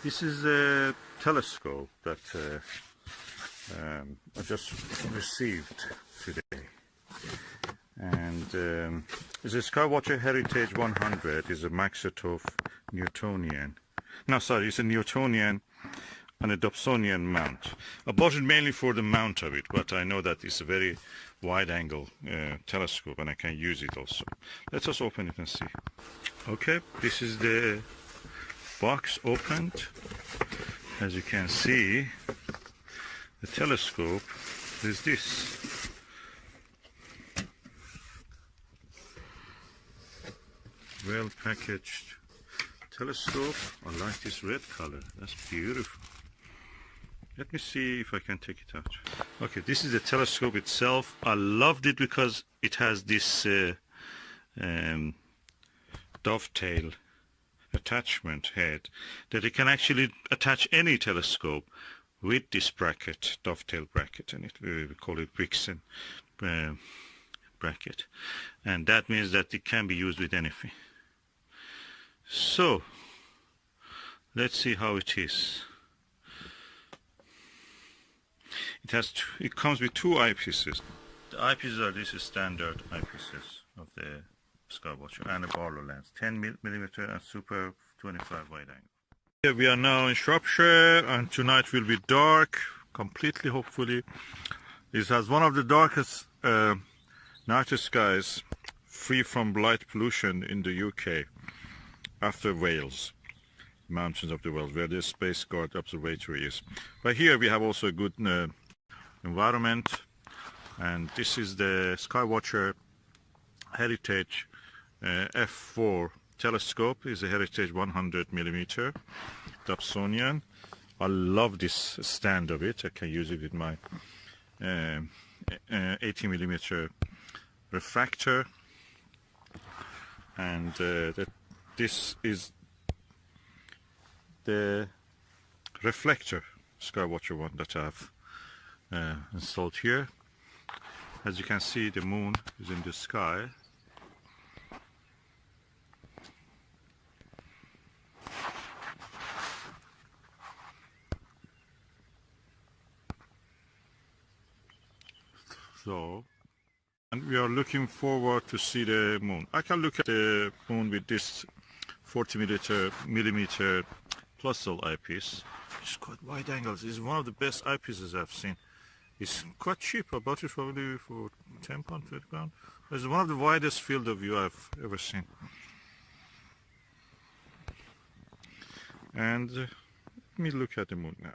This is a telescope that I just received today, and it's a Skywatcher Heritage-100. Is a Magnifications Newtonian. No, sorry, it's a Newtonian and a Dobsonian mount. I bought it mainly for the mount of it, but I know that it's a very wide-angle telescope, and I can use it also. Let us open it and see. Okay, this is the box opened. As you can see, the telescope is this. Well packaged telescope. I like this red color. That's beautiful. Let me see if I can take it out. Okay, this is the telescope itself. I loved it because it has this dovetail attachment head that it can actually attach any telescope with this bracket, dovetail bracket, and we call it Brixen bracket, and that means that it can be used with anything. So let's see how it is. It comes with two eyepieces. The eyepieces are this is standard eyepieces of the Skywatcher, and a Barlow Lens, 10mm and super 25 wide angle. Here we are now in Shropshire, and tonight will be dark completely, hopefully. It has one of the darkest night skies free from light pollution in the UK, after Wales, mountains of the Wales, where the Space Guard Observatory is. But here we have also a good environment, and this is the Skywatcher Heritage F4 telescope. Is a Heritage 100mm Dobsonian. I love this stand of it. I can use it with my 80mm refractor, and this is the reflector Skywatcher one that I have installed here. As you can see, the moon is in the sky. So, and we are looking forward to see the moon. I can look at the moon with this 40mm Windowsill eyepiece. It's quite wide angles. It's one of the best eyepieces I've seen. It's quite cheap. I bought it probably for £10, £20. It's one of the widest field of view I've ever seen. And let me look at the moon now.